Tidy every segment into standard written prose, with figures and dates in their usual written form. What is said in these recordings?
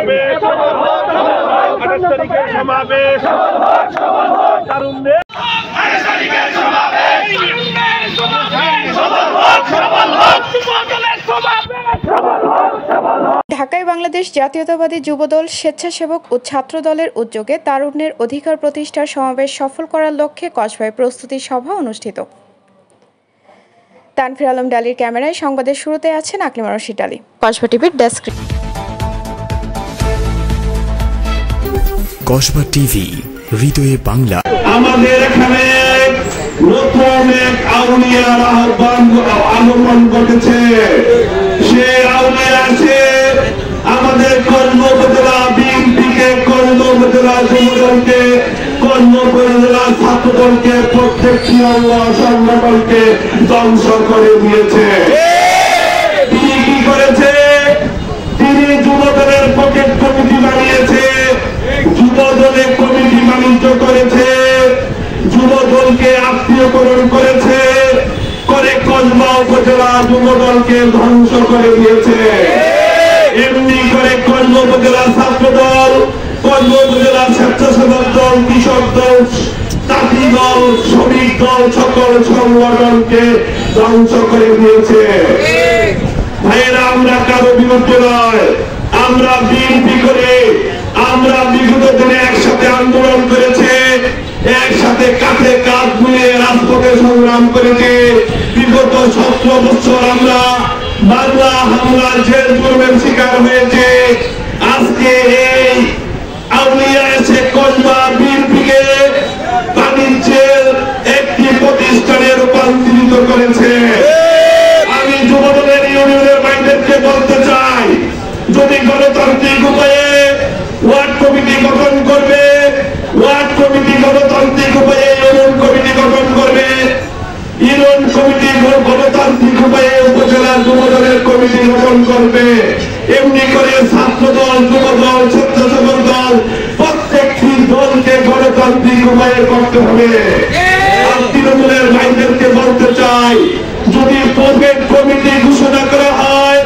সমাবেশ 28 তারিখের সমাবেশ তারুণ্যের ঢাকায় বাংলাদেশ জাতীয়তাবাদী যুবদল, স্বেচ্ছাসেবক ও ছাত্র দলের উদ্যোগে তারুণ্যের অধিকার প্রতিষ্ঠার সমাবেশ সফল করার লক্ষ্যে কসবায় প্রস্তুতি সভা অনুষ্ঠিত। তানভীর আলম ডালির ক্যামেরায় সংবাদের শুরুতে আছেন আকলিমা রশিদ ডালি। কসবা টিভির ডেস্ক। কসবা টিভি, হৃদয়ে বাংলা। আমাদের এখানে নতুন এক আউলিয়ার আগমন ঘটেছে। সে আউলিয়া আছে আমাদের কর্ম উপজেলা বিএনপিকে, কর্ম উপজেলা যুবদলকে, কর্ম উপজেলা ছাত্রদলকে, প্রত্যেকটি অঙ্গ সংগঠনকে ধ্বংস করে দিয়েছে। তিনি কি করেছে? তিনি যুবদলের পকেট কমিটি বানিয়েছে, যুবদলে কমিটি বাণিজ্য করেছে, যুবদলকে আত্মীয়করণ করেছে, করে কসবা উপজেলা যুবদলকে ধ্বংস করে দিয়েছে। এমনি করে কসবা উপজেলা ছাত্রদল, কসবা উপজেলা স্বেচ্ছাসেবক দল, কৃষক দল, চাষি দল, শ্রমিক দল, সকল সংগঠনকে ধ্বংস করে দিয়েছে। ভাইয়েরা, আমরা কারো বিরুদ্ধে নয়, আমরা বিএনপি করে আমরা বিগত দিনে একসাথে আন্দোলন করেছে, একসাথে কাঁধে কাঁধ মিলিয়ে রাজপথে সংগ্রাম করেছে। বিগত 17 বছর আমরা বাংলা হামলা জেল জুলুমের শিকার হয়েছে। আজকে এই আউলিয়া এসে কসবা বিএনপিকে বাণিজ্যের একটি প্রতিষ্ঠানে রূপান্তরিত করেছে। আমি যুবদলের ইউনিয়নের বাইদেরকে বলতে চাই, যদি গণতান্ত্রিক উপায়ে ওয়ার্ড কমিটি গঠন করবে, ওয়ার্ড কমিটি গণতান্ত্রিক উপায়ে ইউনিয়ন কমিটি গঠন করবে, ইউনিয়ন কমিটি গণতান্ত্রিক উপায়ে উপজেলা যুবদলের কমিটি গঠন করবে। এমনি করে ছাত্রদল, যুবদল, স্বেচ্ছাসেবক দল, প্রত্যেকটি দলকে গণতান্ত্রিক উপায়ে করতে হবে। আর তৃণমূলের ভাইদেরকে বলতে চাই, যদি পকেট কমিটি ঘোষণা করা হয়,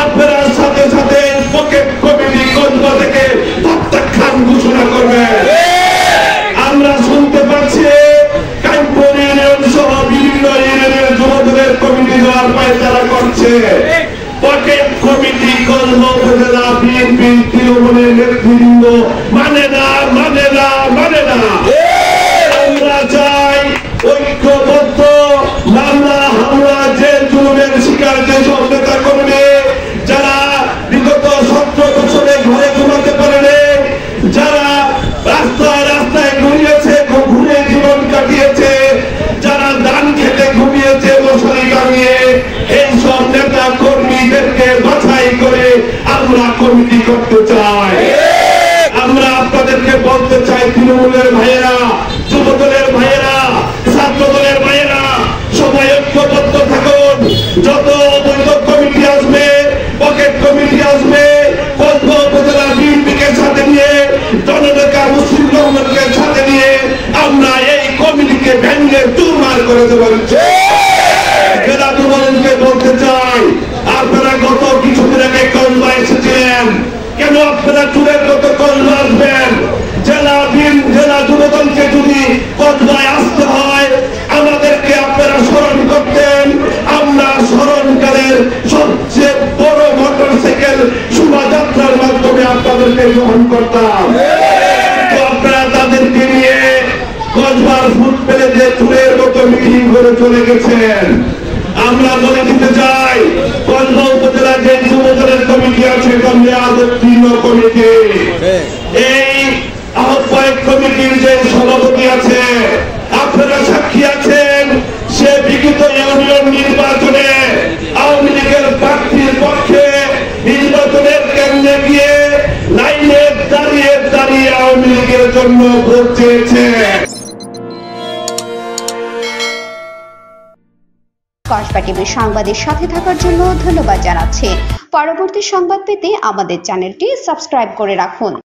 আপনারা সাথে সাথে পকেট কমিটি কসবা থেকে প্রত্যাখ্যান ঘোষণা করবে। আমরা শুনতে পাচ্ছি কাইমপুর ইউনিয়ন সহ বিভিন্ন ইউনিয়নের যুবদলের কমিটি দেওয়ার পায়তারা করছে। পকেট কমিটি কসবা উপজেলা বিএনপি তৃণমূলের নেতৃবৃন্দ মানে না, মানে না, মানে না। আমরা চাই ঐক্যবদ্ধ বাংলা হামলা জেল জুলুমের শিকার যেসব নেতা কর্মী, যারা বিগত 17 বছরে ঘরে ঘুমাতে পারেনি, যারা রাস্তায় রাস্তায় ঘুরিয়েছে, ঘুরে জীবন কাটিয়েছে, যারা ধান খেতে ঘুমিয়েছে মশারি টাঙিয়ে, এইসব নেতা কর্মীদেরকে বাছাই করে আমরা কমিটি করতে চাই। আমরা আপনাদেরকে বলতে চাই, তৃণমূলের ভাইয়েরা, যুবদলের ভাইয়েরা, ছাত্রদলের ভাইয়েরা, সবাই ঐক্যবদ্ধ থাকুন। যত অবৈধ কমিটি আসবে, পকেট কমিটি আসবে, কসবা উপজেলা বিএনপিকে সাথে নিয়ে, জননেতা মুসলিম রহমানকে সাথে নিয়ে আমরা এই কমিটিকে ভেঙে চুরমার করে দেব। জেলা যুবদলকে বলতে চাই, আপনারা গত কিছুদিন আগে কসবা এসেছিলেন, কেন আপনারা চুরের মতো কসবা আসবেন? জেলা যুবদলকে যদি কসবায় আসতে হয়, আমাদেরকে আপনারা স্মরণ করতেন। আমরা স্মরণকালের সবচেয়ে বড় মোটরসাইকেল শোভাযাত্রার মাধ্যমে আপনাদেরকে গ্রহণ করতাম। তো আপনারা তাদেরকে নিয়ে কসবার ফুট পেলে যে চুরের মতো মিটিং করে চলে গেছেন। আমরা বলে দিতে চাই, কসবা উপজেলা যে যুবদলের কমিটি আছে, তৃণ কমিটি, এই আহ্বায়ক কমিটির যে সভাপতি আছে, আপনারা সাক্ষী আছেন, সে বিগত ইউনিয়ন নির্বাচনে আওয়ামী লীগের প্রার্থীর পক্ষে নির্বাচনের কেন্দ্রে গিয়ে লাইনে দাঁড়িয়ে দাঁড়িয়ে আওয়ামী লীগের জন্য ভোট চেয়েছে। কসবা টিভির সংবাদের সাথে থাকার জন্য ধন্যবাদ জানাচ্ছি। পরবর্তী সংবাদ পেতে আমাদের চ্যানেলটি সাবস্ক্রাইব করে রাখুন।